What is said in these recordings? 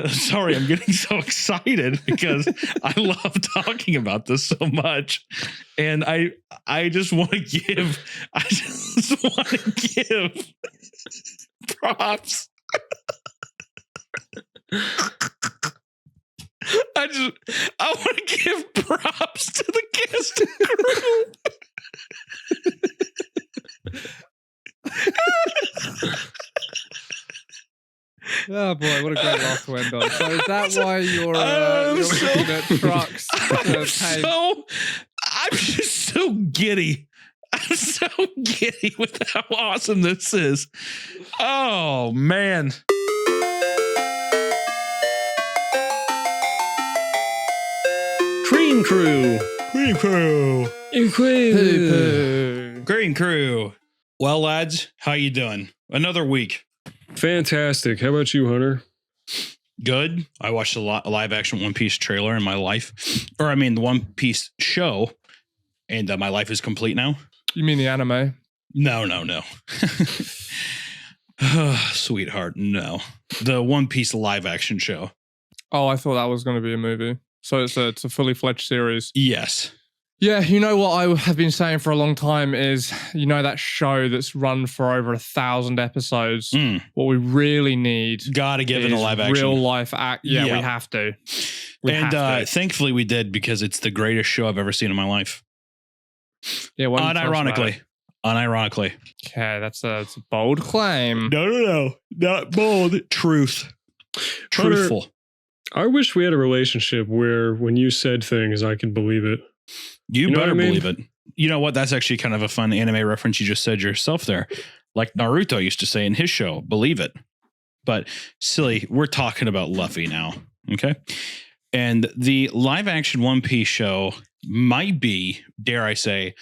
Sorry, I'm getting so excited because I love talking about this so much. And I just want to give props. I want to give props to the cast and crew. Oh boy, what a great laugh to end on. So is that why you're looking at trucks? I'm just so giddy. I'm so giddy with how awesome this is. Oh, man. Green Crew. Green Crew. Green Crew. Well, lads, how you doing? Another week. Fantastic. How about you, Hunter? Good. I watched a live action One Piece trailer in my life. Or I mean the One Piece show. And my life is complete now. You mean the anime? No. Sweetheart, no. The One Piece live action show. Oh, I thought that was going to be a movie. So it's a fully fledged series. Yes. Yeah, you know what I have been saying for a long time is, you know, that show that's run for over 1,000 episodes. What we really need, gotta give it a live action, real life act. Yeah, we have to. Thankfully we did, because it's the greatest show I've ever seen in my life. Yeah, unironically. Okay, that's a bold claim. No, not bold. Truthful. Hunter, I wish we had a relationship where when you said things, I could believe it. You better believe it. You know what? That's actually kind of a fun anime reference you just said yourself there. Like Naruto used to say in his show, believe it. But silly, we're talking about Luffy now. Okay. And the live action One Piece show might be, dare I say,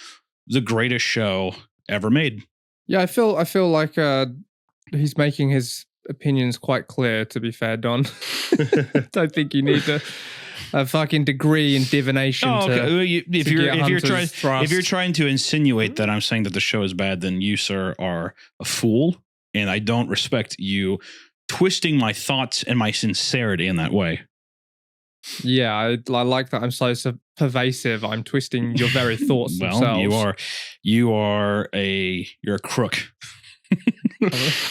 the greatest show ever made. Yeah, I feel like he's making his opinions quite clear, to be fair, Don. Don't think you need a fucking degree in divination. Oh, okay. If you're trying to insinuate that I'm saying that the show is bad, then you, sir, are a fool, and I don't respect you twisting my thoughts and my sincerity in that way. Yeah, I like that. I'm so pervasive. I'm twisting your very thoughts themselves. You're a crook.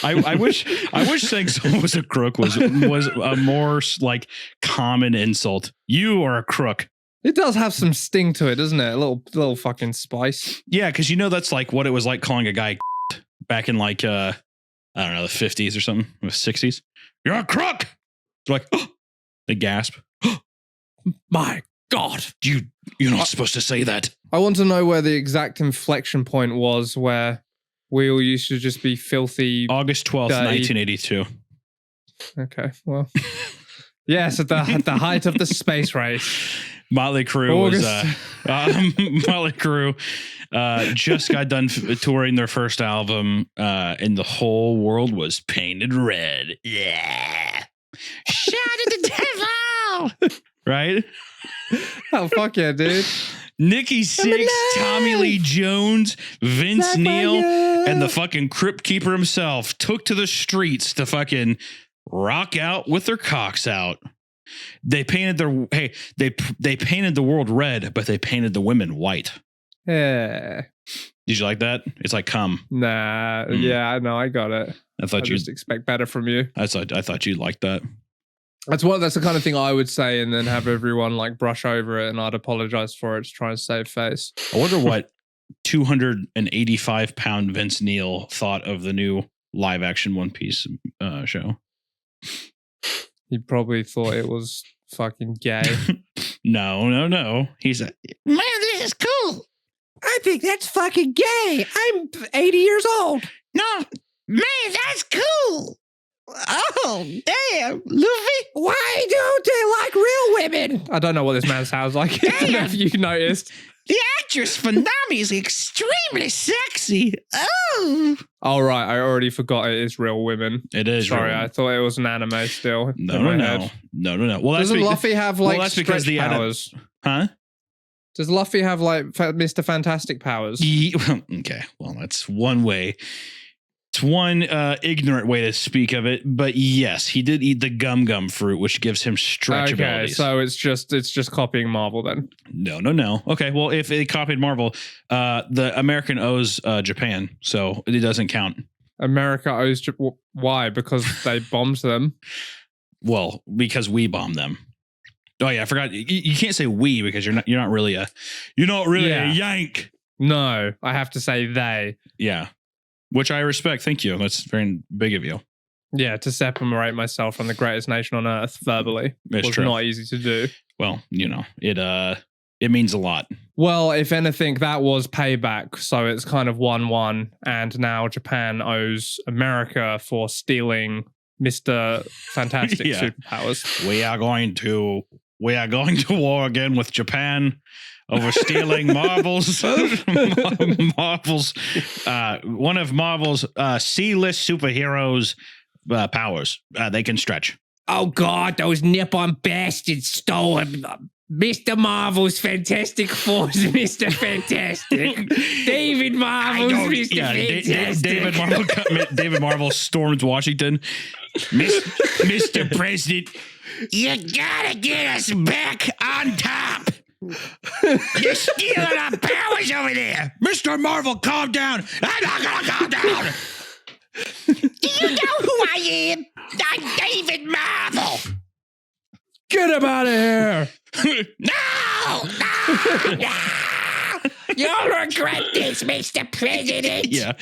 I wish saying someone was a crook was a more like common insult. You are a crook. It does have some sting to it, doesn't it? A little fucking spice. Yeah, because you know that's like what it was like calling a guy back in like I don't know, the 50s or something, the 60s. You're a crook. They're like, oh, they gasp. Oh, my God, you're not supposed to say that. I want to know where the exact inflection point was where we all used to just be filthy. August 12th, 1982. Okay, well. Yes, at the height of the space race. Motley Crue just got done touring their first album, and the whole world was painted red. Yeah. Shout at the devil! Right? Oh, fuck yeah, dude. Nikki Sixx, Tommy Lee Jones, Vince Neil, and the fucking Crypt Keeper himself took to the streets to fucking rock out with their cocks out. They painted they painted the world red, but they painted the women white. Yeah. Did you like that? It's like cum. Nah. Yeah, no, I got it. I thought you'd just expect better from you. I thought you'd like that. That's the kind of thing I would say, and then have everyone like brush over it, and I'd apologize for it to try and save face. I wonder what 285-pound Vince Neil thought of the new live action One Piece show. He probably thought it was fucking gay. No. He's man, this is cool. I think that's fucking gay. I'm 80 years old. No, man, that's cool. Oh, damn, Luffy. Why don't they like real women? I don't know what this man sounds like. I don't know if you noticed. The actress for Nami is extremely sexy. Oh. All right, I already forgot it is real women. It is. Sorry, I thought it was an anime still. No. Well, doesn't Luffy have like that's because the powers? Huh? Does Luffy have like Mr. Fantastic powers? Okay, well, that's one way It's one ignorant way to speak of it, but yes, he did eat the gum fruit, which gives him stretch Okay, abilities. so it's just copying Marvel then. No. Okay, well, if they copied Marvel, the American owes Japan, so it doesn't count. America owes why? Because they bombed them. Well, because we bombed them. Oh yeah, I forgot. You can't say we because you're not really a Yank. No, I have to say they. Yeah. Which I respect. Thank you. That's very big of you. Yeah, to separate myself from the greatest nation on earth verbally It's was true. not easy to do. Well, it means a lot. Well, if anything, that was payback. So it's kind of 1-1. And now Japan owes America for stealing Mr. Fantastic Yeah. superpowers. We are going to war again with Japan over stealing Marvel's one of Marvel's C-list superheroes' powers. They can stretch. Oh God, those Nippon bastards stole Mr. Marvel's Fantastic Four's Mr. Fantastic. David Marvel's Mr. Fantastic. David Marvel storms Washington. Mr. President, You gotta get us back on top. You're stealing our powers over there. Mr. Marvel, calm down. I'm not gonna calm down. Do you know who I am? I'm David Marvel. Get him out of here! No! You'll regret this, Mr. President. Yeah.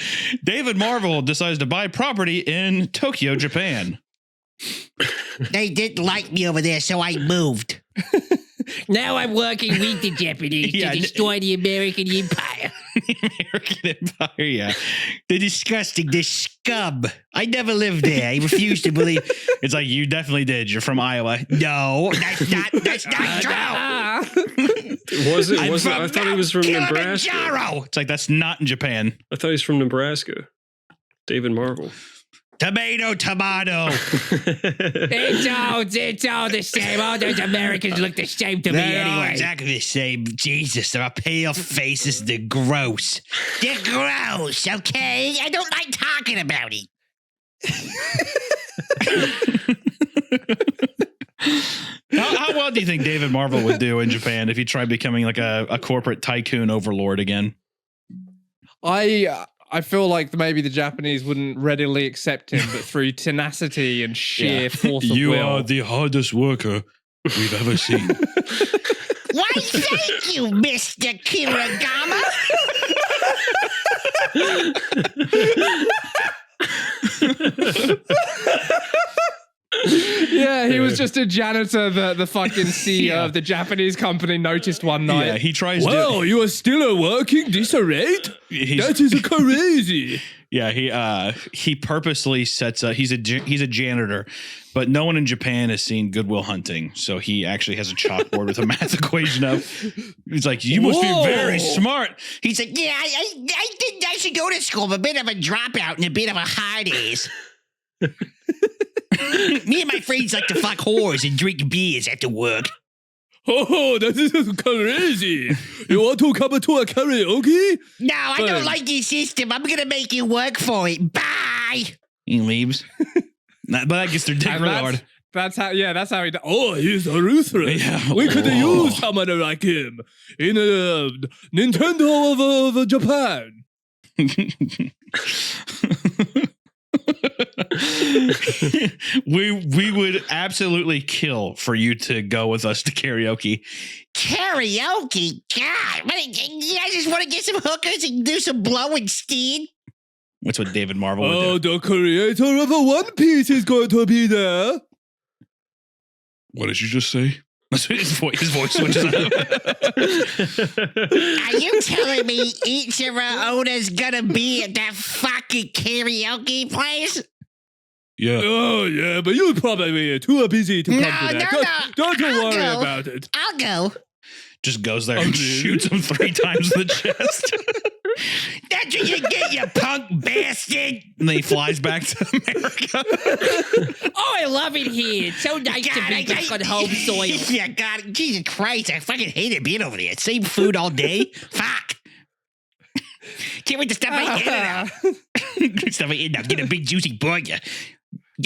David Marvel decides to buy property in Tokyo, Japan. They didn't like me over there, so I moved. Now I'm working with the Japanese to destroy the American Empire. American Empire, yeah. They're disgusting. They're scum. I never lived there. I refuse to believe. It's like, you definitely did. You're from Iowa. No, that's not true. Was it? I thought he was from Nebraska. It's like, that's not in Japan. I thought he's from Nebraska. David Marvel. Tomato. It's all the same. All those Americans look the same to me anyway. Exactly the same. Jesus, their pale faces. They're gross. They're gross, okay? I don't like talking about it. How well do you think David Marvel would do in Japan if he tried becoming like a corporate tycoon overlord again? I feel like maybe the Japanese wouldn't readily accept him, but through tenacity and sheer force of will. You are the hardest worker we've ever seen. Why, thank you, Mr. Kirigama. Yeah, he was just a janitor that the fucking CEO of the Japanese company noticed one night. Yeah, he tries you are still working this rate? That is crazy. Yeah, he purposely sets up. He's a janitor, but no one in Japan has seen Good Will Hunting, so he actually has a chalkboard with a math equation up. He's like, you must be very smart. He's like, yeah, I think I should go to school. I'm a bit of a dropout and a bit of a hard ass. Me and my friends like to fuck whores and drink beers after work. Oh, that is crazy. You want to come to a karaoke? No, I don't like your system. I'm going to make you work for it. Bye. He leaves. But I guess they're dick really hard. That's how he does. Oh, he's ruthless. Yeah. We could use someone like him in Nintendo of Japan. we would absolutely kill for you to go with us to karaoke. Karaoke? God, you guys just want to get some hookers and do some blow instead? That's what David Marvel would do. The creator of One Piece is going to be there. What did you just say? His voice switches up. Are you telling me Ichiro Oda's gonna be at that fucking karaoke place? Yeah. Oh, yeah, but you're probably too busy to come to that. No. Don't worry about it. I'll go. Just goes there and shoots him 3 times in the chest. That's what you get, you punk bastard. And then he flies back to America. Oh, I love it here. It's so nice to be back on home soil. Yeah, God, Jesus Christ, I fucking hated being over there. Same food all day. Fuck. Give me the stuff I eat now. Stuff I eat now. Get a big juicy burger.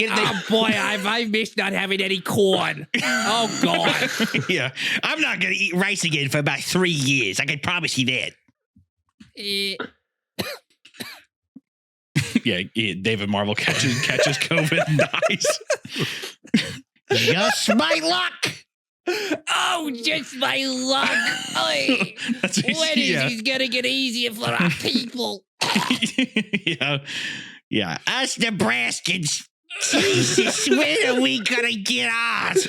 Oh boy, I've missed not having any corn. Oh God. Yeah. I'm not gonna eat rice again for about 3 years. I can promise you that. Yeah, David Marvel catches COVID and dies. Just my luck. Oh, just my luck. Oy. When is it gonna get easier for our people? Yeah. Us Nebraskans. Jesus, when are we gonna get ours?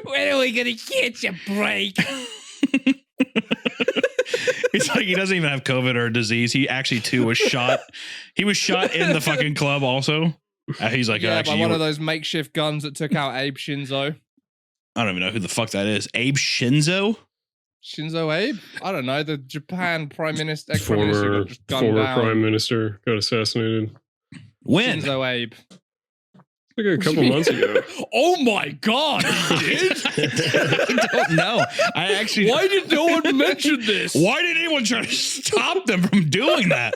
When are we gonna catch a break? It's like he doesn't even have COVID or a disease. He actually too was shot. He was shot in the fucking club also. He's like, yeah, by one of those makeshift guns that took out Abe Shinzo. I don't even know who the fuck that is. Abe Shinzo? Shinzo Abe? I don't know. The Japan Prime Minister, former got just gunned down. Prime Minister got assassinated. When? Shinzo Abe. Like a couple months ago. Oh my God! I don't know. I actually. Why did no one mention this? Why did anyone try to stop them from doing that?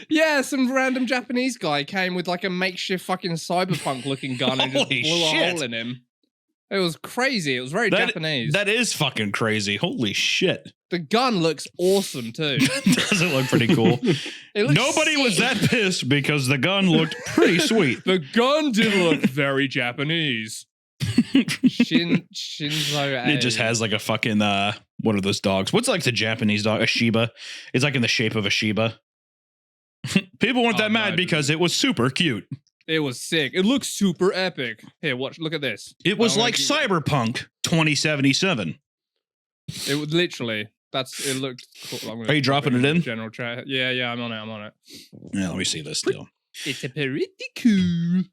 Yeah, some random Japanese guy came with like a makeshift fucking cyberpunk looking gun and just blew a hole in him. It was crazy. It was very Japanese. That is fucking crazy. Holy shit. The gun looks awesome too. Does it look pretty cool? Nobody sick. was that pissed because the gun looked pretty sweet. The gun did look very Japanese. Shinzo Abe. It just has like a fucking what are those dogs? What's like the Japanese dog? A Shiba. It's like in the shape of a Shiba. People weren't that mad because it was super cute. It was sick. It looks super epic. Here, watch. Look at this. It was like Cyberpunk 2077. It was literally. It looked cool. Are you dropping it in? General chat. Yeah, I'm on it. Yeah, let me see this deal. It's a pretty cool.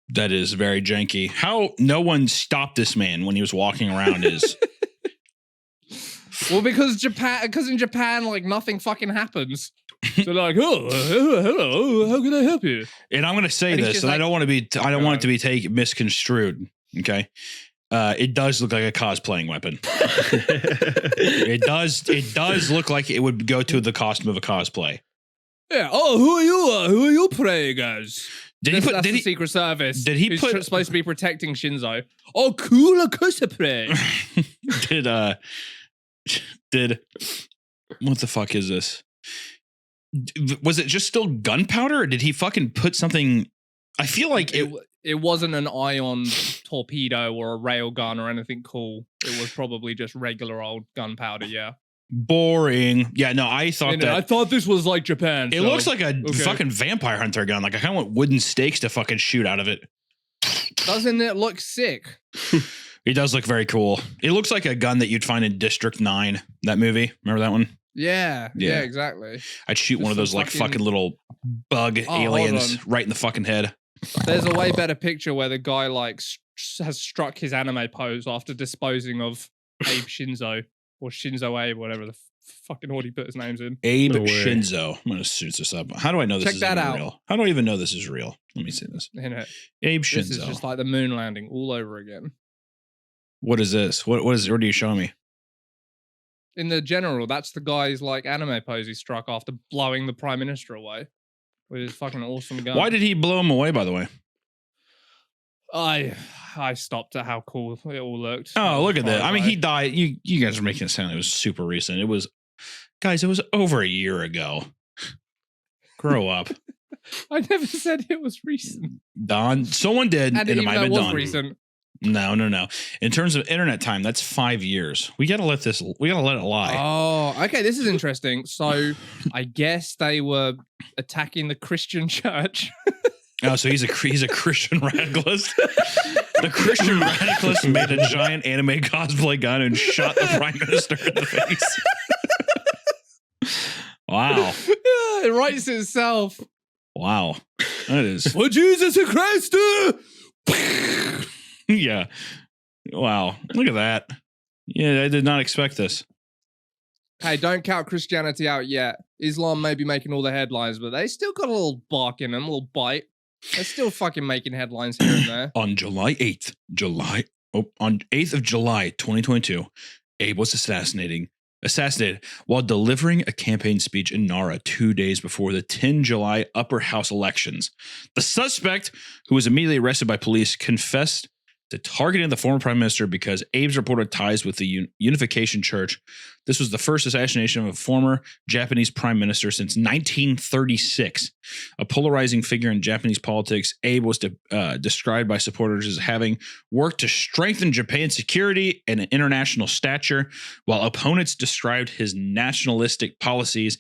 That is very janky. How no one stopped this man when he was walking around is. Well, because in Japan, like nothing fucking happens. So like, oh, hello, how can I help you? And I'm going to say this, and I don't want it to be misconstrued. Okay. It does look like a cosplaying weapon. It does look like it would go to the costume of a cosplay. Yeah. Oh, who are you? Who are you playing as? That's the Secret Service. Did he put supposed to be protecting Shinzo? Oh, cool, a cosplay. Did what the fuck is this? Was it just still gunpowder, or did he fucking put something? I feel like it wasn't an ion torpedo or a rail gun or anything cool. It was probably just regular old gunpowder. Yeah. Boring. Yeah, no, I thought this was like Japan. It looks like a fucking vampire hunter gun. Like I kind of want wooden stakes to fucking shoot out of it. Doesn't it look sick? It does look very cool. It looks like a gun that you'd find in District 9, that movie. Remember that one? Yeah, exactly. I'd shoot one of those like fucking little bug aliens right in the fucking head. There's a way better picture where the guy like has struck his anime pose after disposing of Abe Shinzo or Shinzo Abe, whatever the fucking what he put his names in. Abe Shinzo. I'm gonna search this up. How do I know this is out. real? How do I even know this is real? Let me see this. Abe Shinzo. This is just like the moon landing all over again. What is this? What are you showing me? In the general, that's the guy's like anime pose he struck after blowing the prime minister away with his fucking awesome gun. Why did he blow him away, by the way? I stopped at how cool it all looked. Oh, look at that. I mean, he died. You guys are making it sound like it was super recent. It was over a year ago. Grow up. I never said it was recent. Don, someone did, and it might have been Don. Recent. No. In terms of internet time, that's 5 years. We gotta let it lie. Oh, okay. This is interesting. So I guess they were attacking the Christian church. Oh, so he's a Christian radicalist. The Christian radicalist made a giant anime cosplay gun and shot the prime minister in the face. Wow. Yeah, it writes itself. Wow. That is. For Jesus Christ. Yeah. Wow. Look at that. Yeah, I did not expect this. Hey, don't count Christianity out yet. Islam may be making all the headlines, but they still got a little bark in them, a little bite. They're still fucking making headlines here and there. On July 8th, on 8th of July, 2022, Abe was assassinating assassinated while delivering a campaign speech in Nara 2 days before the 10 July upper house elections. The suspect, who was immediately arrested by police, confessed to targeting the former prime minister because Abe's reported ties with the Unification Church. This was the first assassination of a former Japanese prime minister since 1936. A polarizing figure in Japanese politics, Abe was described by supporters as having worked to strengthen Japan's security and international stature, while opponents described his nationalistic policies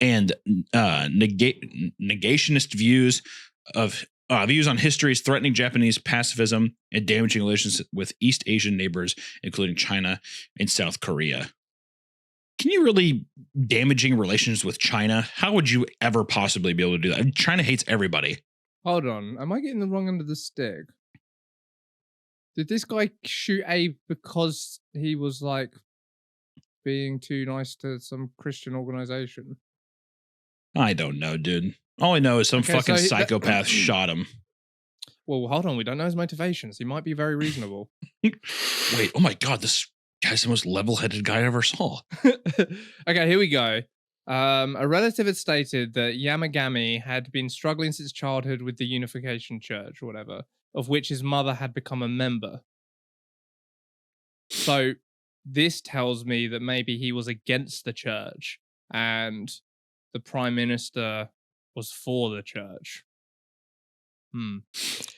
and negationist views on history as threatening Japanese pacifism and damaging relations with East Asian neighbors, including China and South Korea. Can you really damaging relations with China? How would you ever possibly be able to do that? I mean, China hates everybody. Hold on. Am I getting the wrong end of the stick? Did this guy shoot Abe because he was like being too nice to some Christian organization? I don't know, dude. All I know is some fucking psychopath shot him. Well, hold on. We don't know his motivations. He might be very reasonable. Wait, oh my God, this guy's the most level-headed guy I ever saw. Okay, here we go. A relative had stated that Yamagami had been struggling since childhood with the Unification Church or whatever, of which his mother had become a member. So this tells me that maybe he was against the church and the prime minister was for the church. The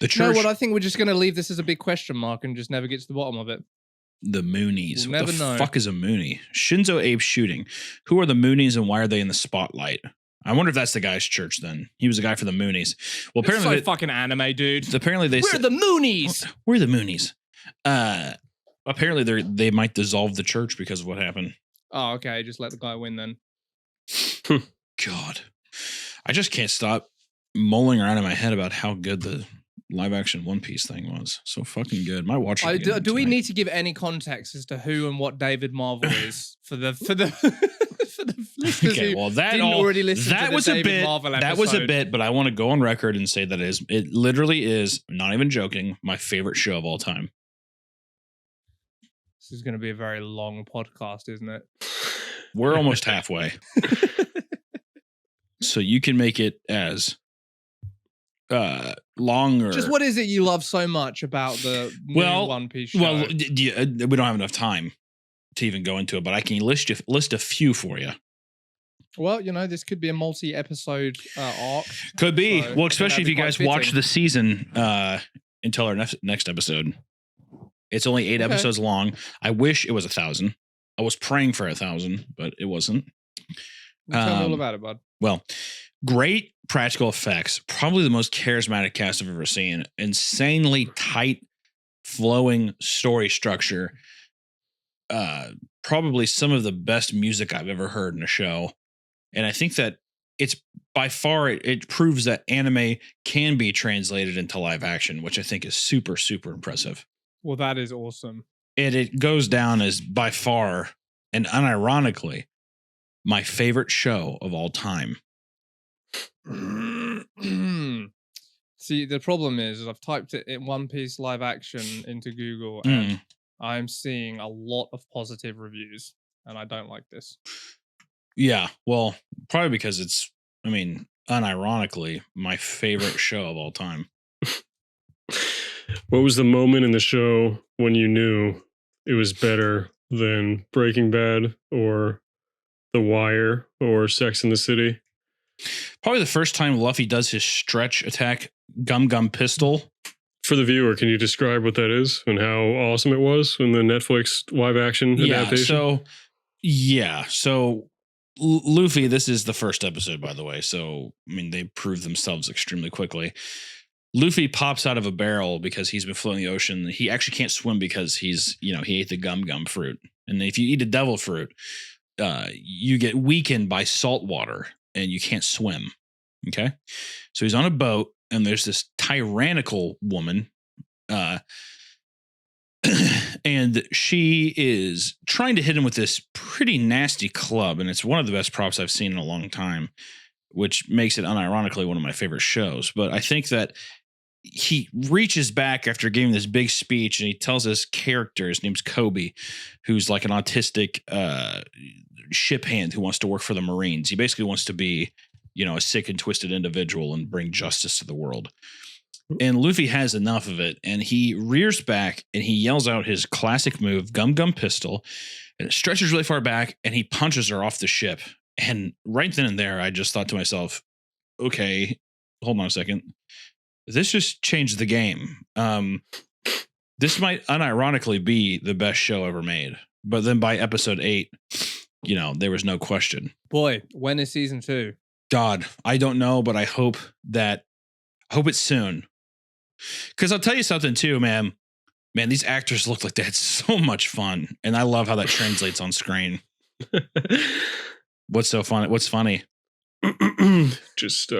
church. You know what? I think we're just going to leave this as a big question mark and just never get to the bottom of it. The Moonies. We'll what the never know. fuck is a Moonie? Shinzo Abe shooting. Who are the Moonies and why are they in the spotlight? I wonder if that's the guy's church then. He was the guy for the Moonies. Well, apparently It's so fucking anime, dude. Apparently they We're the Moonies. We're the Moonies. Apparently they might dissolve the church because of what happened. Oh, okay. Just let the guy win then. God. I just can't stop mulling around in my head about how good the live action One Piece thing was. So fucking good. My watch. Do we need to give any context as to who and what David Marvel is for the for the listeners Okay, who well that didn't already listen that to the was David a bit. Marvel episode? That was a bit, but I want to go on record and say that it literally is, not even joking, my favorite show of all time. This is going to be a very long podcast, isn't it? We're almost halfway. So you can make it as long or Just what is it you love so much about the new One Piece show? Well, we don't have enough time to even go into it, but I can list a few for you. Well, you know, this could be a multi-episode arc. Could be. So Well, especially if you guys watch fitting. the season until our next episode. It's only 8 episodes long. I wish it was 1,000. I was praying for 1,000, but it wasn't. Tell me all about it, bud. Well, great practical effects. Probably the most charismatic cast I've ever seen. Insanely tight, flowing story structure. Probably some of the best music I've ever heard in a show. And I think that it's by far, it proves that anime can be translated into live action, which I think is super, super impressive. Well, that is awesome. And it goes down as by far and unironically my favorite show of all time. See, the problem is I've typed it in One Piece live action into Google and I'm seeing a lot of positive reviews and I don't like this. Yeah, well, probably because it's, I mean, unironically, my favorite show of all time. What was the moment in the show when you knew it was better than Breaking Bad or The Wire or Sex in the City? Probably the first time Luffy does his stretch attack Gum Gum Pistol. For the viewer, can you describe what that is and how awesome it was in the Netflix live action adaptation? So Luffy, this is the first episode, by the way. So, I mean, they proved themselves extremely quickly. Luffy pops out of a barrel because he's been floating in the ocean. He actually can't swim because he ate the gum gum fruit. And if you eat a devil fruit, you get weakened by salt water and you can't swim. Okay. So he's on a boat and there's this tyrannical woman. And she is trying to hit him with this pretty nasty club. And it's one of the best props I've seen in a long time, which makes it unironically one of my favorite shows. But I think that he reaches back after giving this big speech and he tells his character, his name's Kobe, who's like an autistic ship hand who wants to work for the Marines. He basically wants to be, a sick and twisted individual and bring justice to the world. And Luffy has enough of it, and he rears back and he yells out his classic move, Gum Gum Pistol, and it stretches really far back, and he punches her off the ship. And right then and there, I just thought to myself, okay, hold on a second. This just changed the game. This might unironically be the best show ever made. But then by episode 8, there was no question. Boy, when is season 2? God, I don't know, but I hope it's soon. Because I'll tell you something too, man. Man, these actors look like they had so much fun. And I love how that translates on screen. What's so funny? What's funny? Just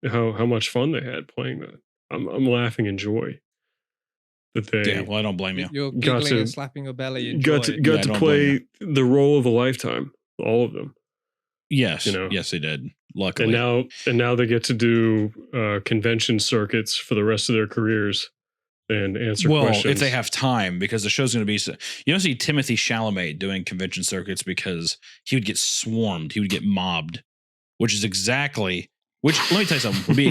how much fun they had playing that. I'm laughing in joy that they. Yeah, well, I don't blame you. You're giggling and slapping your belly in got joy. to play the role of a lifetime. All of them. Yes, yes, they did. Luckily, and now they get to do convention circuits for the rest of their careers and answer questions. If they have time, because the show's going to be. You don't see Timothy Chalamet doing convention circuits because he would get swarmed. He would get mobbed, which is exactly. Which let me tell you something. Would be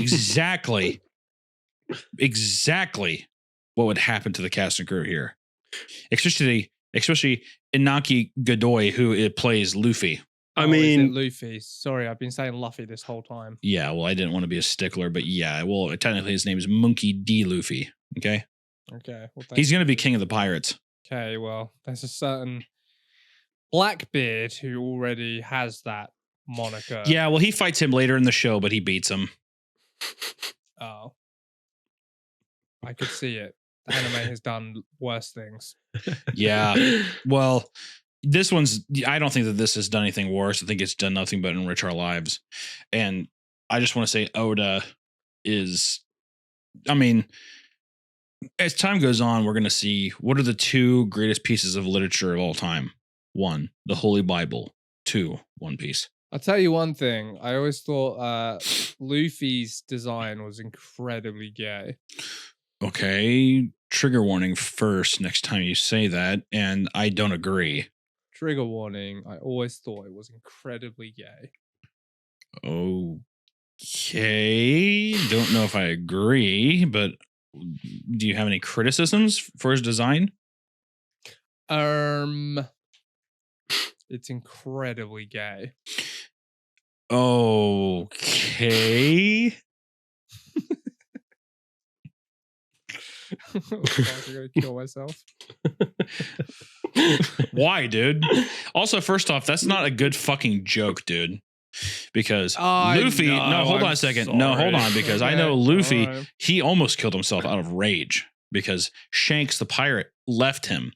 exactly what would happen to the cast and crew here, especially Inaki Godoy, who plays Luffy. I mean, Luffy. Sorry, I've been saying Luffy this whole time. Yeah, well, I didn't want to be a stickler, but yeah, well, technically his name is Monkey D. Luffy. Okay. Okay. Well, he's going to be king of the pirates. Okay. Well, there's a certain Blackbeard who already has that moniker. Yeah. Well, he fights him later in the show, but he beats him. Oh. I could see it. The anime has done worse things. Yeah. Well. I don't think that this has done anything worse. I think it's done nothing but enrich our lives. And I just want to say Oda is, as time goes on, we're going to see what are the 2 greatest pieces of literature of all time. 1, the Holy Bible. 2, One Piece. I'll tell you one thing. I always thought Luffy's design was incredibly gay. Okay. Trigger warning first next time you say that. And I don't agree. Trigger warning. I always thought it was incredibly gay. Okay. Don't know if I agree, but do you have any criticisms for his design? It's incredibly gay. Okay. I'm gonna kill myself. Why, dude? Also, first off, that's not a good fucking joke, dude. Because Luffy, hold on a second. Sorry. No, hold on, because I know Luffy, he almost killed himself out of rage because Shanks the pirate left him.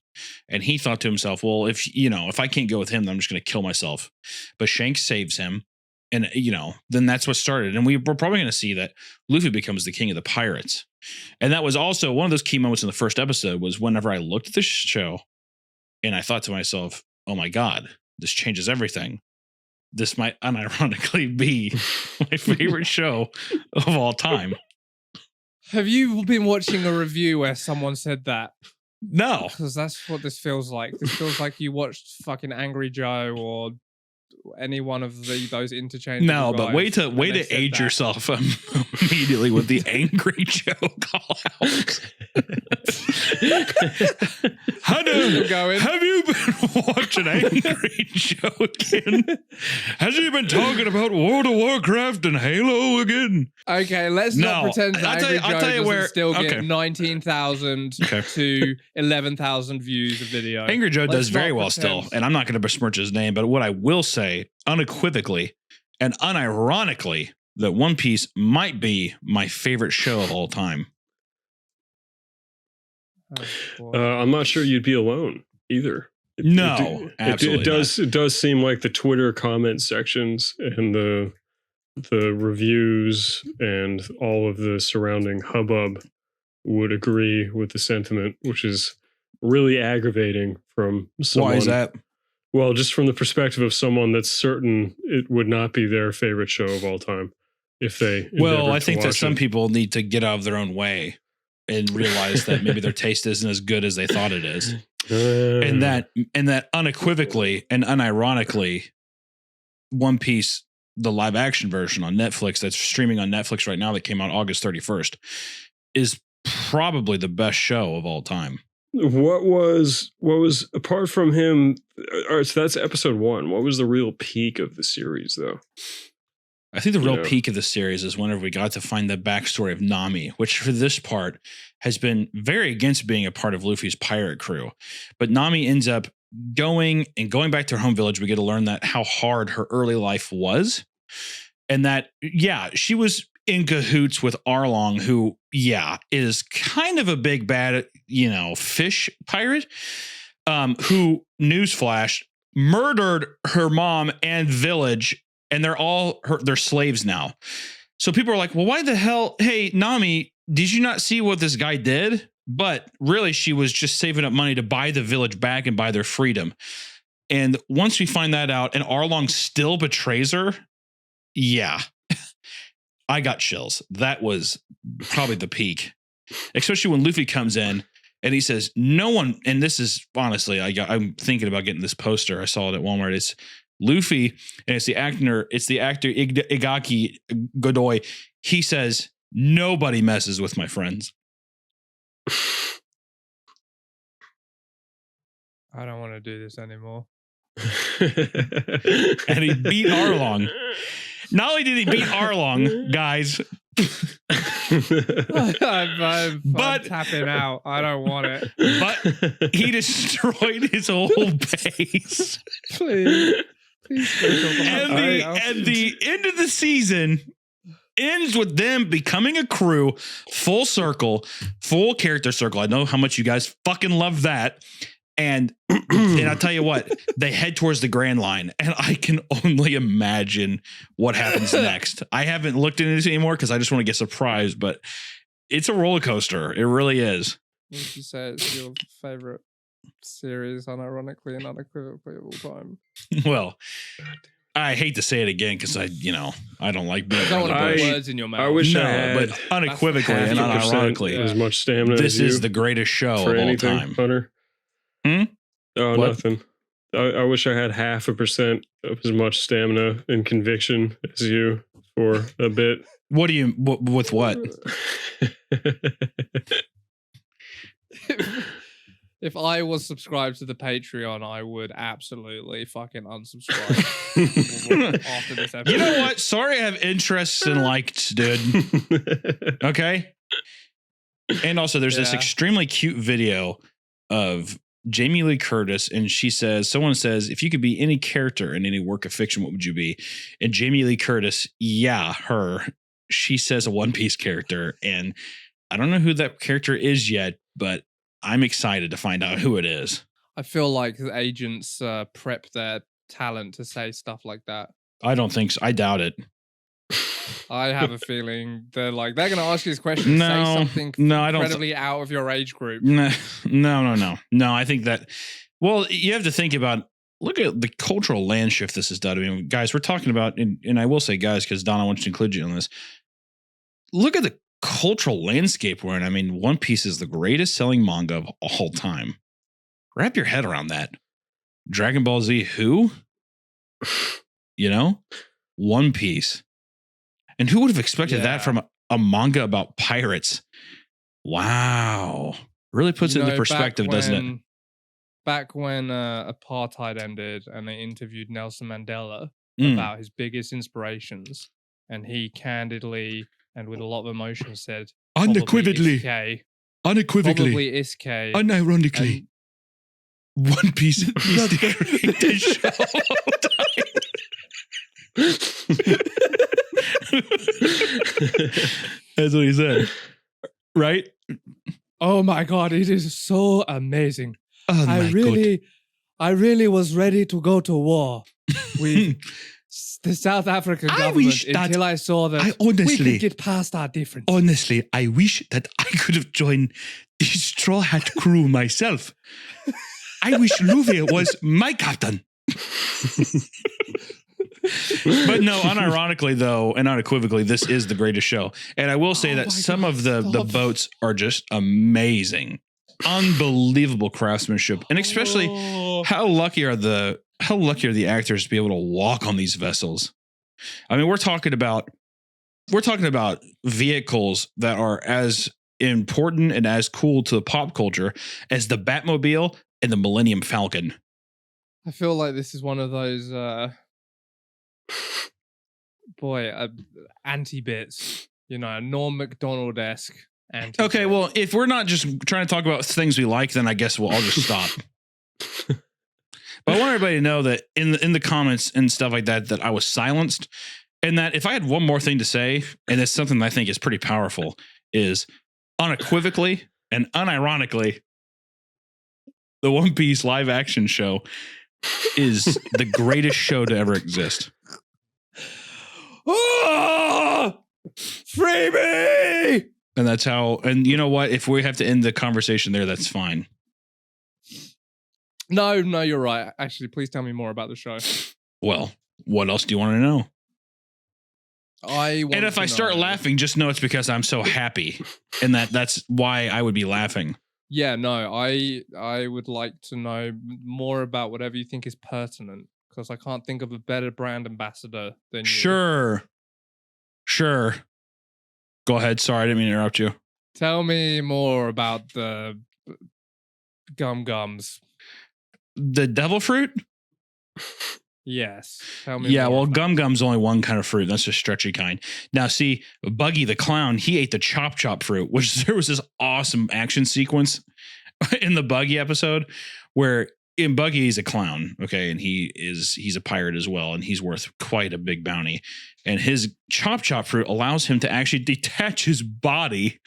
And he thought to himself, well, if I can't go with him, then I'm just going to kill myself. But Shanks saves him. And, then that's what started. And we're probably going to see that Luffy becomes the king of the pirates. And that was also one of those key moments in the first episode was whenever I looked at the show and I thought to myself, oh my God, this changes everything. This might unironically be my favorite show of all time. Have you been watching a review where someone said that? No. Because that's what this feels like. This feels like you watched fucking Angry Joe or any one of those interchangeable No, but way to age that. yourself immediately with the Angry Joe call out. Have you been watching Angry Joe again? Has he been talking about World of Warcraft and Halo again? Okay, let's not pretend that Angry Joe doesn't still get 19,000 to 11,000 views a video. Angry Joe does very well still, and I'm not going to besmirch his name, but what I will say unequivocally and unironically that One Piece might be my favorite show of all time. I'm not sure you'd be alone either. It does seem like the Twitter comment sections and the reviews and all of the surrounding hubbub would agree with the sentiment, which is really aggravating from someone. Why is that? Well, just from the perspective of someone that's certain it would not be their favorite show of all time if they. Well, I think that some people need to get out of their own way. and realize that maybe their taste isn't as good as they thought it is. And that unequivocally and unironically, One Piece, the live action version on Netflix that's streaming on Netflix right now that came out August 31st, is probably the best show of all time. What was apart from him? All right, so that's episode 1. What was the real peak of the series, though? I think the real peak of the series is whenever we got to find the backstory of Nami, which for this part has been very against being a part of Luffy's pirate crew. But Nami ends up going back to her home village. We get to learn that how hard her early life was. And that, she was in cahoots with Arlong, who, is kind of a big bad, fish pirate, who, newsflash, murdered her mom and village, and they're slaves now. So people are like, well, why the hell? Hey, Nami, did you not see what this guy did? But really, she was just saving up money to buy the village back and buy their freedom. And once we find that out and Arlong still betrays her, I got chills. That was probably the peak, especially when Luffy comes in and he says, no one, and this is honestly, I'm thinking about getting this poster. I saw it at Walmart. It's Luffy, and it's the actor Igaki Godoy. He says, nobody messes with my friends. I don't want to do this anymore. And he beat Arlong. Not only did he beat Arlong, guys, I'm tapping out. I don't want it. But he destroyed his whole base. Please. And the end of the season ends with them becoming a crew, full circle, full character circle. I know how much you guys fucking love that. And I'll tell you what, they head towards the Grand Line, and I can only imagine what happens next. I haven't looked into this anymore because I just want to get surprised, but it's a roller coaster. It really is. Would you say it's your favorite series, unironically and unequivocally of all time? Well, I hate to say it again because I don't like being. I don't want to put words in your mouth. I wish I had, but unequivocally and unironically, as much stamina. This is the greatest show for of all anything, time. Hunter. Oh, What? nothing. I wish I had 0.5% of as much stamina and conviction as you for a bit. What do you with what? If I was subscribed to the Patreon, I would absolutely fucking unsubscribe after this episode. You know what? Sorry, I have interests and likes, dude. Okay. And also, there's this extremely cute video of Jamie Lee Curtis, and someone says, if you could be any character in any work of fiction, what would you be? And Jamie Lee Curtis, her, she says a One Piece character, and I don't know who that character is yet, but I'm excited to find out who it is. I feel like the agents prep their talent to say stuff like that. I don't think so. I doubt it. I have a feeling they're going to ask you this question. Say something incredibly out of your age group. No. I think that, well, you have to think about, look at the cultural land shift this has done. I mean, guys, we're talking about, and I will say guys, because Donna wants to include you in this. Look at the cultural landscape we're in. I mean, One Piece is the greatest selling manga of all time. Wrap your head around that. Dragon Ball Z, who? One Piece. And who would have expected that from a manga about pirates? Wow. Really puts it into perspective, doesn't it? Back when apartheid ended and they interviewed Nelson Mandela about his biggest inspirations, and he candidly and with a lot of emotion said, unequivocally, probably Iskay, unironically, One Piece is the greatest show of all time. That's what he said, right? Oh my God, it is so amazing. Oh I really was ready to go to war with the South African government until I saw that we could get past our differences. Honestly, I wish that I could have joined the Straw Hat crew myself. I wish Luffy was my captain. But no, unironically though, and unequivocally, this is the greatest show. And I will say that some of the boats are just amazing, unbelievable craftsmanship, and especially how lucky are the actors to be able to walk on these vessels. I mean, we're talking about vehicles that are as important and as cool to the pop culture as the Batmobile and the Millennium Falcon. I feel like this is one of those anti-bits, Norm Macdonald-esque anti. Okay, well, if we're not just trying to talk about things we like, then I guess I'll just stop. But I want everybody to know that in the comments and stuff like that I was silenced, and that if I had one more thing to say, and it's something that I think is pretty powerful, is unequivocally and unironically, the One Piece live action show is the greatest show to ever exist. Oh, free me! And that's how, and you know what? If we have to end the conversation there, that's fine. No, you're right. Actually, please tell me more about the show. Well, what else do you want to know? And if I start laughing, just know it's because I'm so happy, and that's why I would be laughing. Yeah, no, I would like to know more about whatever you think is pertinent, because I can't think of a better brand ambassador than you. Sure. Go ahead. Sorry, I didn't mean to interrupt you. Tell me more about the gums. The devil fruit? Yes. Tell me. Yeah, well, gum's only one kind of fruit. That's the stretchy kind. Now, see, Buggy the Clown, he ate the chop fruit, which there was this awesome action sequence in the Buggy episode where in Buggy, he's a clown, okay, and he's a pirate as well, and he's worth quite a big bounty. And his chop fruit allows him to actually detach his body,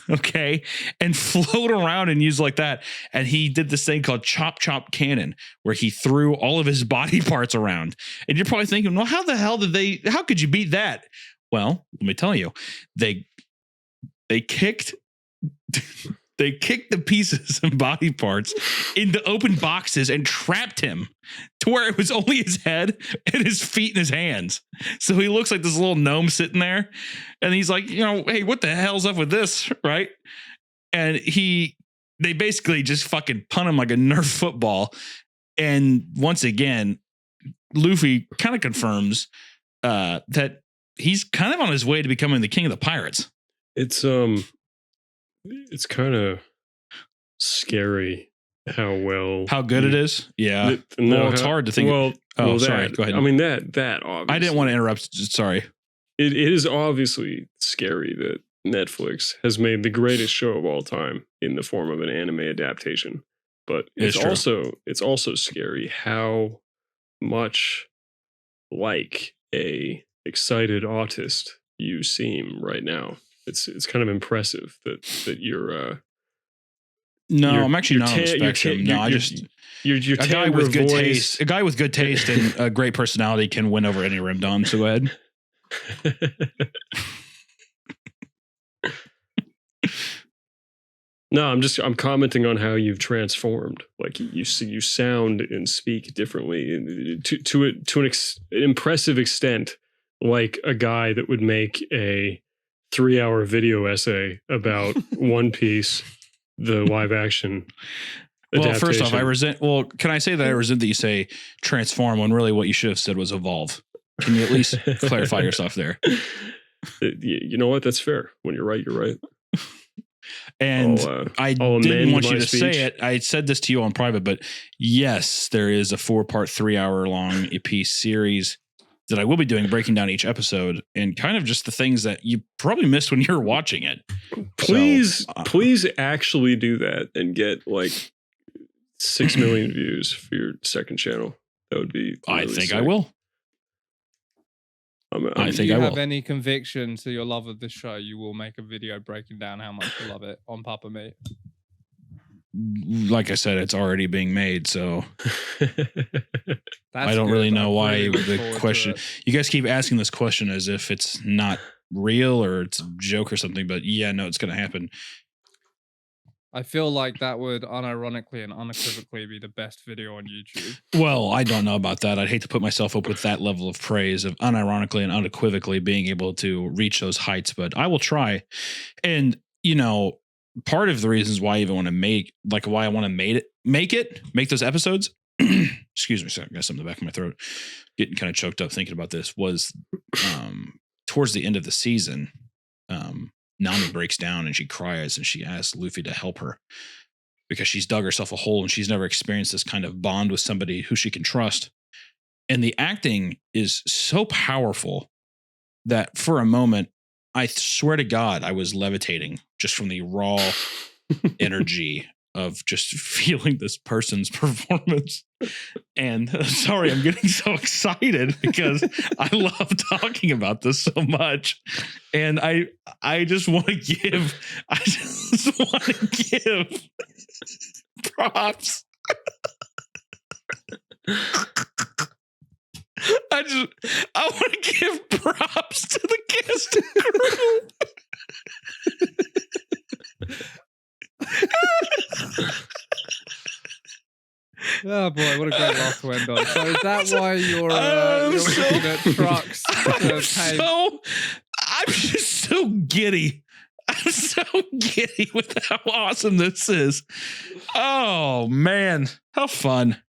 okay, and float around and use like that. And he did this thing called chop cannon, where he threw all of his body parts around. And you're probably thinking, well, how could you beat that? Well, let me tell you, they kicked. They kicked the pieces and body parts into open boxes and trapped him to where it was only his head and his feet and his hands. So he looks like this little gnome sitting there. And he's like, hey, what the hell's up with this? Right. And they basically just fucking punt him like a Nerf football. And once again, Luffy kind of confirms that he's kind of on his way to becoming the king of the pirates. It's kind of scary how good it is. Yeah. It's hard to think. Sorry. Go ahead. I mean, that obviously. I didn't want to interrupt. Sorry. It is obviously scary that Netflix has made the greatest show of all time in the form of an anime adaptation. But it's also scary how much like a excited autist you seem right now. It's kind of impressive that you're. I'm actually not on the spectrum. You're a guy with good taste. A guy with good taste and a great personality can win over any rimdom. So go ahead. No, I'm commenting on how you've transformed. Like you sound and speak differently to an impressive extent, like a guy that would make a 3-hour video essay about One Piece, the live action adaptation. Well, first off, I resent. Well, can I say that I resent that you say transform when really what you should have said was evolve? Can you at least clarify yourself there? You know what? That's fair. When you're right, you're right. And I didn't want you to say it. I said this to you on private, but yes, there is a 4-part, 3-hour-long piece series that I will be doing, breaking down each episode and kind of just the things that you probably missed when you were watching it. Please actually do that and get like 6 million views for your second channel. That would be. Really I think sick. I will. If you have any conviction to your love of this show, you will make a video breaking down how much you love it on Papa Meat. Like I said, it's already being made, so I don't really know why the question. You guys keep asking this question as if it's not real or it's a joke or something, but yeah, no, it's going to happen. I feel like that would unironically and unequivocally be the best video on YouTube. Well, I don't know about that. I'd hate to put myself up with that level of praise of unironically and unequivocally being able to reach those heights, but I will try. And, you know, part of the reasons why I even want to make those episodes, excuse me, sorry, I got something in the back of my throat, getting kind of choked up thinking about this, was towards the end of the season, Nami breaks down and she cries and she asks Luffy to help her because she's dug herself a hole and she's never experienced this kind of bond with somebody who she can trust. And the acting is so powerful that for a moment, I swear to God, I was levitating just from the raw energy of just feeling this person's performance. And sorry, I'm getting so excited because I love talking about this so much. And I just want to give props. I want to give props to the cast and crew. Oh boy, what a great laugh to end on. So is that why you're looking at trucks? I'm just so giddy. I'm so giddy with how awesome this is. Oh man, how fun.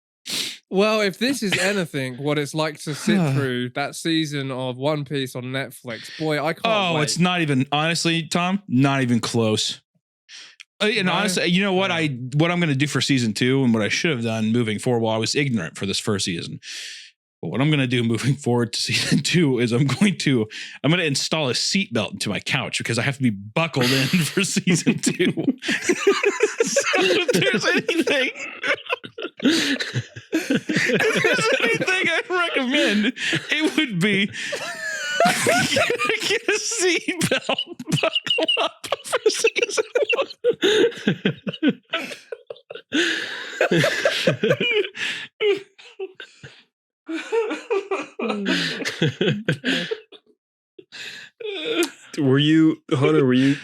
Well, if this is anything, what it's like to sit through that season of One Piece on Netflix, boy, I can't wait. It's not even, honestly, Tom, not even close. And honestly, you know what I'm going to do for season 2 and what I should have done moving forward while I was ignorant for this first season. But what I'm going to do moving forward to season 2 is I'm going to install a seatbelt into my couch because I have to be buckled in for season 2. So if there's anything I'd recommend, it would be get a seatbelt, buckle up for season 1.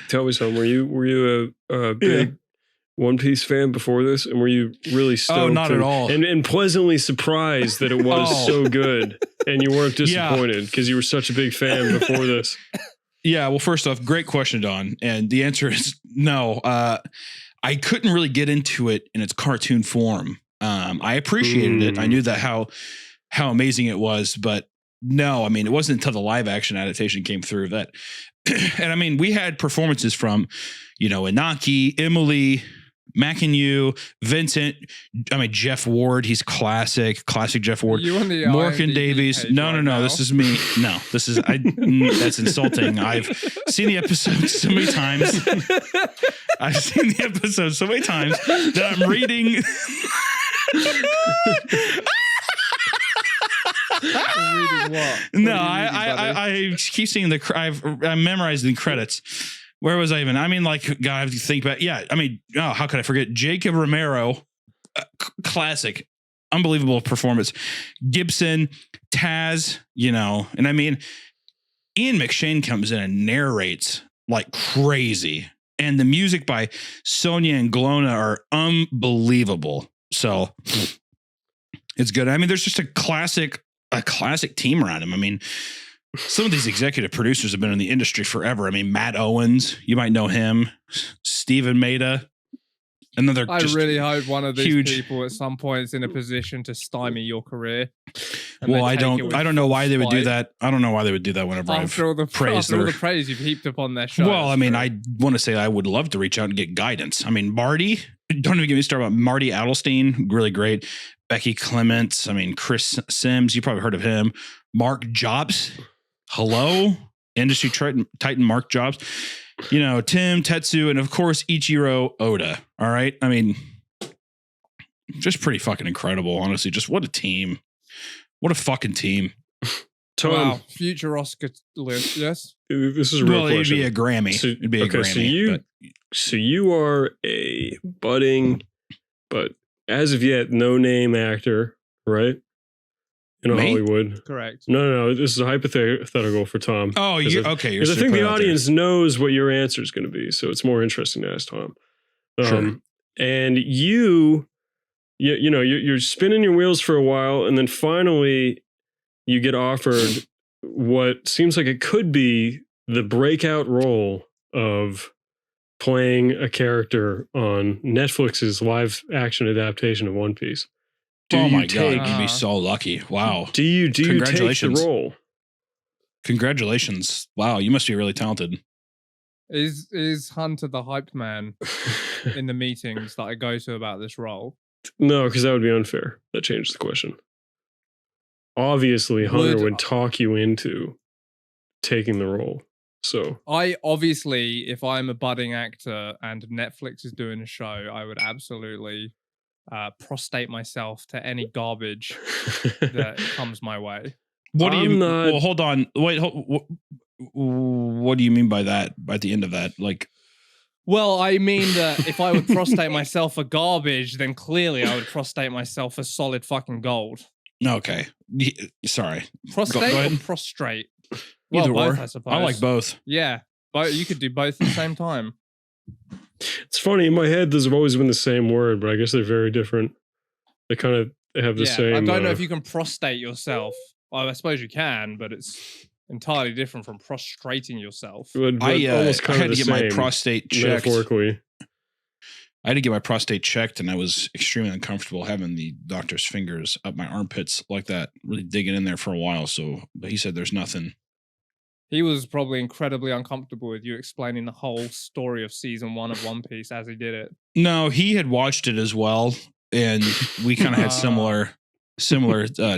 Tell me something, were you a big One Piece fan before this, and were you really stoked? Oh, not at all. And pleasantly surprised that it was so good, and you weren't disappointed because you were such a big fan before this. Yeah, well, first off, great question, Don. And the answer is no. I couldn't really get into it in its cartoon form. I appreciated it. I knew that how amazing it was, but no, I mean, it wasn't until the live action adaptation came through that. And I mean, we had performances from, Inaki, Emily, McIntyre, Vincent. I mean, Jeff Ward. He's classic Jeff Ward. Morgan Davies. No. This is me. No, this is that's insulting. I've seen the episode so many times. That I'm reading. Reading what? No, I keep seeing I'm memorizing the credits. Where was I even? I mean, like, God, I have to think about. Yeah, I mean, how could I forget Jacob Romero? Classic, unbelievable performance. Gibson, Taz, and I mean, Ian McShane comes in and narrates like crazy, and the music by Sonia and Glona are unbelievable. So it's good. I mean, there's just a classic team around him. I mean, some of these executive producers have been in the industry forever. I mean, Matt Owens, you might know him. Stephen Maida. Another. I really hope one of these people at some point is in a position to stymie your career. Well, I don't know why they would do that. I don't know why they would do that whenever after all the praise you've heaped upon their show. Well, I mean, I want to say I would love to reach out and get guidance. I mean, Marty, don't even get me started about Marty Adelstein, really great. Becky Clements, I mean, Chris Sims, you probably heard of him. Mark Jobs, hello, industry titan Mark Jobs. Tim Tetsu, and of course Ichiro Oda. All right, I mean, just pretty fucking incredible, honestly. Just what a team, what a fucking team. Tom, wow, future Oscar list, yes. This is a real question. It'd be a Grammy. It'd be a Grammy. So you are a budding, but as of yet, no name actor, right? In Hollywood. Correct. No. This is a hypothetical for Tom. Oh, okay. Because I think the audience knows what your answer is going to be, so it's more interesting to ask Tom. Sure. And you're spinning your wheels for a while, and then finally you get offered what seems like it could be the breakout role of playing a character on Netflix's live action adaptation of One Piece. Oh my God, you'd be so lucky. Wow. Do you take the Congratulations. role? Congratulations. Wow, you must be really talented. Is Hunter the hyped man in the meetings that I go to about this role? No, because that would be unfair. That changed the question. Obviously, Hunter would talk you into taking the role. So I obviously, if I'm a budding actor and Netflix is doing a show, I would absolutely prostate myself to any garbage that comes my way. What do you? Well, hold on. Wait. What do you mean by that? By the end of that, like. Well, I mean that if I would prostate myself for garbage, then clearly I would prostate myself for solid fucking gold. Okay. Sorry. Prostate or prostrate? Well, Either both, or. I suppose. I like both. Yeah, but you could do both at the same time. It's funny, in my head, those have always been the same word, but I guess they're very different. They kind of have the same. I don't know if you can prostate yourself. Well, I suppose you can, but it's entirely different from prostrating yourself. But I almost kind had of to the get my same, prostate checked. metaphorically. I had to get my prostate checked, and I was extremely uncomfortable having the doctor's fingers up my armpits like that, really digging in there for a while. So, but he said there's nothing. He was probably incredibly uncomfortable with you explaining the whole story of season 1 of One Piece as he did it. No, he had watched it as well, and we kind of had similar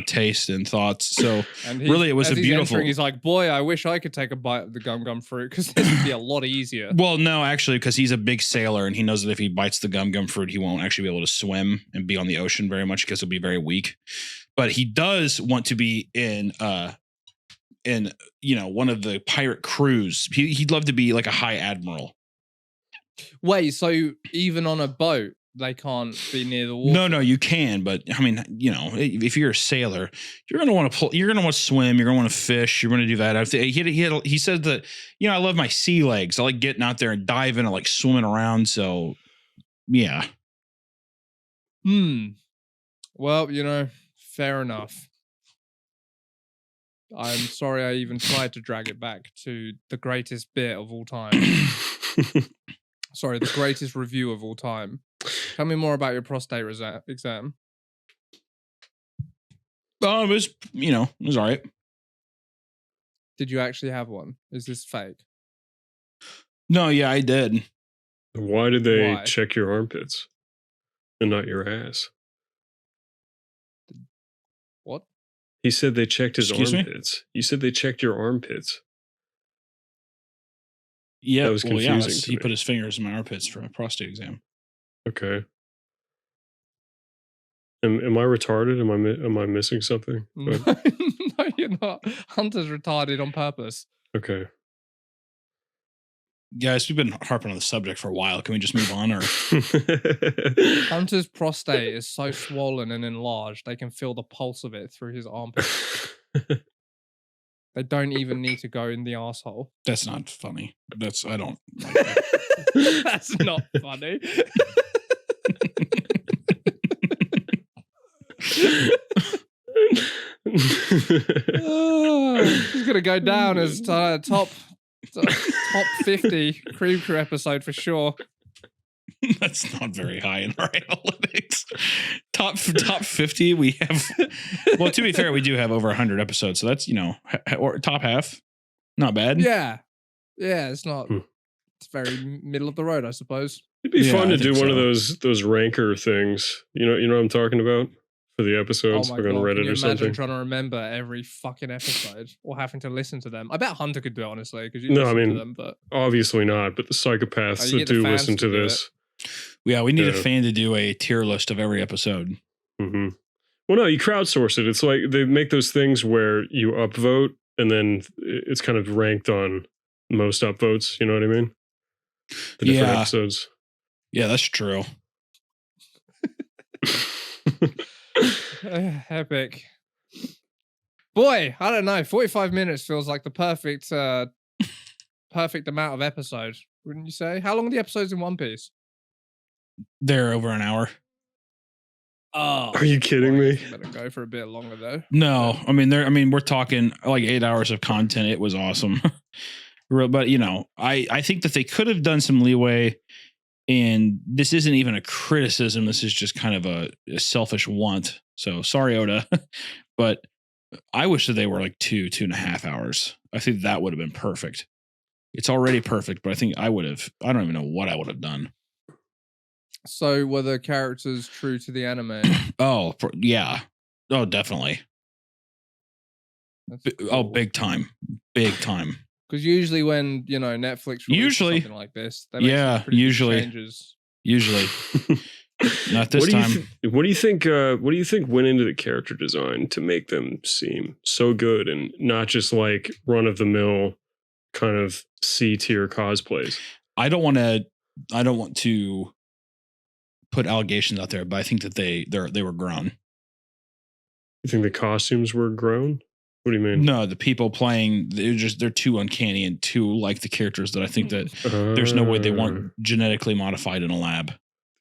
taste and thoughts. So And really, it was a beautiful. He's like, boy, I wish I could take a bite of the gum fruit because this would be a lot easier. Well, no, actually, because he's a big sailor and he knows that if he bites the gum fruit, he won't actually be able to swim and be on the ocean very much because he'll be very weak. But he does want to be in one of the pirate crews. He'd love to be like a high admiral. Wait, so even on a boat, they can't be near the water? No, you can, but I mean, if you're a sailor, you're gonna want to pull. You're gonna want to swim. You're gonna want to fish. You're gonna do that. He said that I love my sea legs. I like getting out there and diving and like swimming around. So, yeah. Well, fair enough. I'm sorry I even tried to drag it back to the greatest bit of all time. Sorry, the greatest review of all time. Tell me more about your prostate exam. It was all right. Did you actually have one? Is this fake? No, yeah, I did. Why did they check your armpits and not your ass? What? He said they checked his Excuse armpits. Me? You said they checked your armpits. Yeah, that was confusing. He put his fingers in my armpits for a prostate exam. Okay. Am I retarded? Am I missing something? No, you're not. Hunter's retarded on purpose. Okay. Guys, we've been harping on the subject for a while. Can we just move on? Or Hunter's prostate is so swollen and enlarged, they can feel the pulse of it through his armpit. They don't even need to go in the asshole. That's not funny. I don't like that. That's not funny. He's gonna go down as top 50 Cream Crew episode for sure. That's not very high in our analytics. Top 50, we have. Well, to be fair, we do have over 100 episodes, so that's or top half. Not bad. Yeah, it's not. It's very middle of the road, I suppose. It'd be fun to do one of those ranker things. You know what I'm talking about for the episodes, like on Reddit can you or something. Imagine trying to remember every fucking episode or having to listen to them. I bet Hunter could do it honestly because you listen to them, but obviously not. But the psychopaths that do listen to this. Yeah, we need a fan to do a tier list of every episode. Mm-hmm. Well, no, you crowdsource it. It's like they make those things where you upvote and then it's kind of ranked on most upvotes. You know what I mean? The different episodes. Yeah, that's true. Epic. Boy, I don't know. 45 minutes feels like the perfect amount of episode, wouldn't you say? How long are the episodes in One Piece? They're over an hour. Oh, Are you kidding me? Better go for a bit longer though. No, I mean, we're talking like 8 hours of content. It was awesome. But, you know, I think that they could have done some leeway. And this isn't even a criticism. This is just kind of a selfish want. So sorry, Oda. But I wish that they were like 2.5 hours. I think that would have been perfect. It's already perfect, but I think I don't even know what I would have done. So were the characters true to the anime? Oh, yeah. Oh, definitely. That's Oh, cool. big time. Big time. Because usually when, you know, Netflix releases something like this, they make some pretty big changes. Usually. Not this time. What do you think? What do you think went into the character design to make them seem so good and not just like run of the mill kind of C tier cosplays? I don't want to put allegations out there, but I think that they were grown. You think the costumes were grown? What do you mean? No, the people playing, they're too uncanny and too like the characters that I think that there's no way they weren't genetically modified in a lab.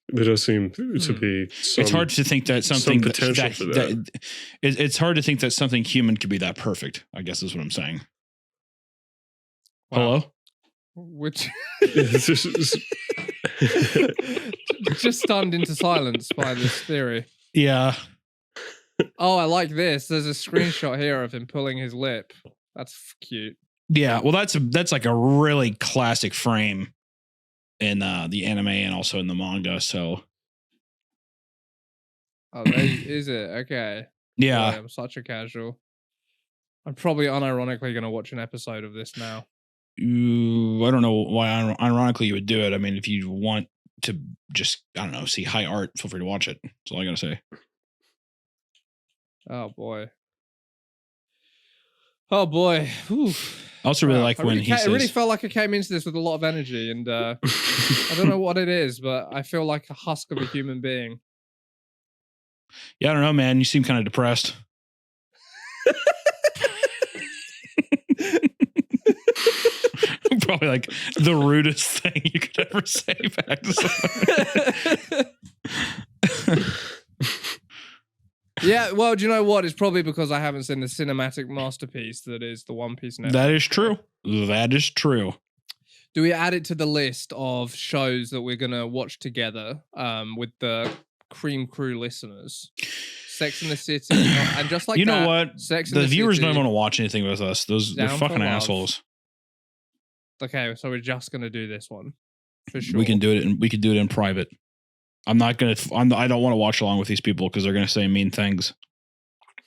There does seem to be it's hard to think that something some potential for that. It's hard to think that something human could be that perfect, I guess is what I'm saying. Wow. Hello? Which Just just stunned into silence by this theory. Yeah. Oh, I like this. There's a screenshot here of him pulling his lip. That's cute. Yeah. Well, that's like a really classic frame in the anime and also in the manga. So Oh, is it? Okay. yeah. Boy, I'm such a casual. I'm probably unironically going to watch an episode of this now. I don't know why ironically you would do it. I mean, if you want to just, I don't know, see high art, feel free to watch it. That's all I got to say. Oh, boy. Oh, boy. Whew. I also really like when he says... It really felt like I came into this with a lot of energy, and I don't know what it is, but I feel like a husk of a human being. Yeah, I don't know, man. You seem kind of depressed. Probably like the rudest thing you could ever say back to someone. Yeah, well, do you know what? It's probably because I haven't seen the cinematic masterpiece that is the One Piece Network. That is true. That is true. Do we add it to the list of shows that we're going to watch together with the Cream Crew listeners? Sex in the City. And just like you know that, what? Sex in the viewers City, don't want to watch anything with us. They're Down fucking for Love. assholes. Okay, so we're just going to do this one. For sure. We can do it and we can do it in private. I don't want to watch along with these people because they're going to say mean things.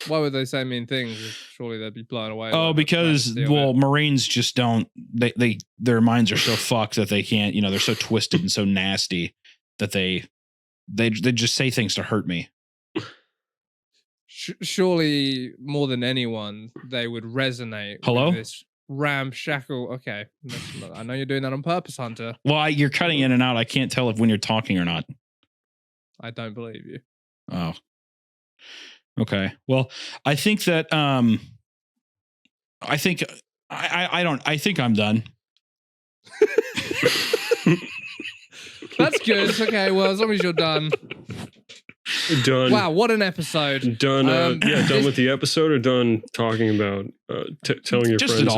Why would they say mean things? Surely they'd be blown away. Oh, because Marines just don't. Their minds are so fucked that they can't. They're so twisted and so nasty that they just say things to hurt me. Surely, more than anyone, they would resonate. Hello? With this ramshackle. Okay, I know you're doing that on purpose, Hunter. Well, you're cutting in and out. I can't tell if when you're talking or not. I don't believe you. Oh. Okay. Well, I think that I think I'm done. That's good. Okay, well, as long as you're done. Done. Wow, what an episode. Done. Done with the episode or done talking about telling your just friends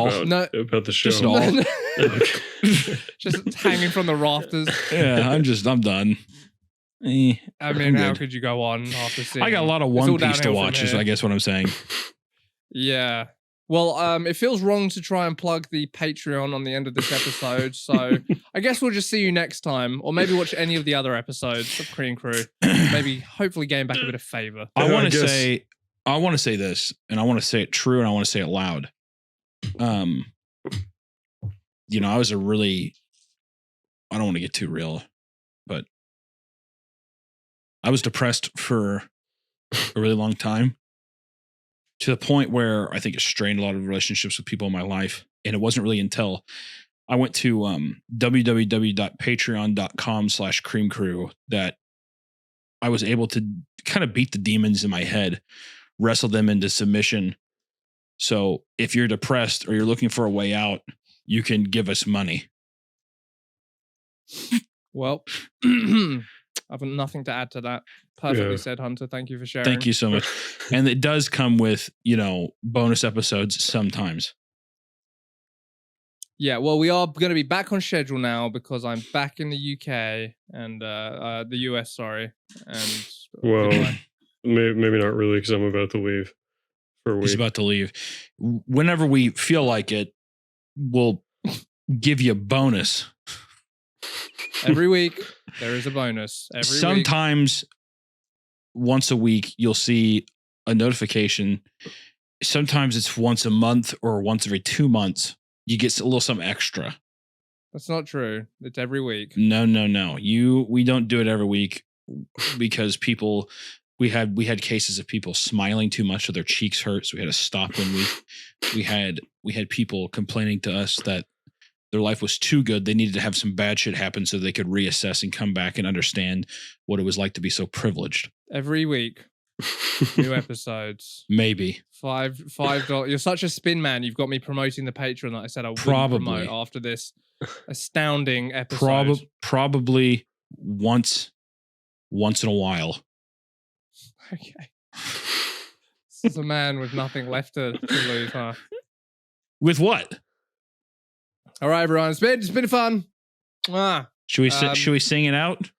about the show. Just all. Okay. Just hanging from the rafters. Yeah, I'm done. I mean, how could you go on after seeing? I got a lot of One Piece to watch, is I guess what I'm saying. Yeah. Well, it feels wrong to try and plug the Patreon on the end of this episode, so I guess we'll just see you next time, or maybe watch any of the other episodes of Cream Crew. Maybe, hopefully, gain back a bit of favor. I want to say this, and I want to say it true, and I want to say it loud. I was I don't want to get too real, but I was depressed for a really long time, to the point where I think it strained a lot of relationships with people in my life. And it wasn't really until I went to www.patreon.com/creamcrew that I was able to kind of beat the demons in my head, wrestle them into submission. So if you're depressed or you're looking for a way out, you can give us money. Well, I've got nothing to add to that. Perfectly Yeah. said, Hunter. Thank you for sharing. Thank you so much. And it does come with, bonus episodes sometimes. Yeah, well, we are going to be back on schedule now because I'm back in the UK and the US, sorry. And Well, maybe not really because I'm about to leave for a week. He's about to leave. Whenever we feel like it, we'll give you a bonus. every week there is a bonus. Sometimes once a week you'll see a notification. Sometimes it's once a month or once every 2 months. You get a little something extra. That's not true. It's every week. No. We don't do it every week because people. We had cases of people smiling too much so their cheeks hurt, so we had to stop them. We had people complaining to us that their life was too good. They needed to have some bad shit happen so they could reassess and come back and understand what it was like to be so privileged. Every week, new episodes. Maybe $5. You're such a spin man. You've got me promoting the Patreon that I said I wouldn't promote after this astounding episode. Probably once in a while. Okay. This is a man with nothing left to lose, huh? With what? All right, everyone. It's been fun. Should we sing it out?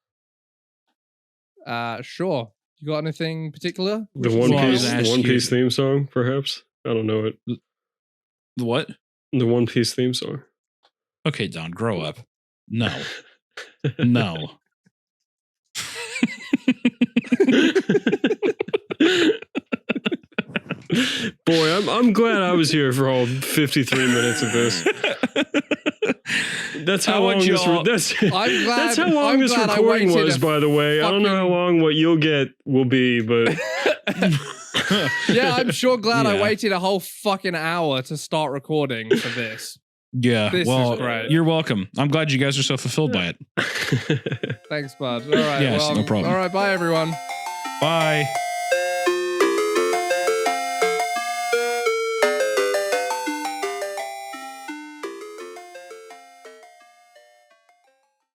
Sure. You got anything particular? The One Piece theme song, perhaps? I don't know it. The what? The One Piece theme song. Okay, Don, grow up. No. No. Boy, I'm glad I was here for all 53 minutes of this. That's how long this recording was, by the way. I don't know how long what you'll get will be, but yeah, I'm sure glad I waited a whole fucking hour to start recording for this. Yeah, this is great. You're welcome. I'm glad you guys are so fulfilled by it. Thanks, bud. All right, yes, no problem. All right, bye, everyone. Bye.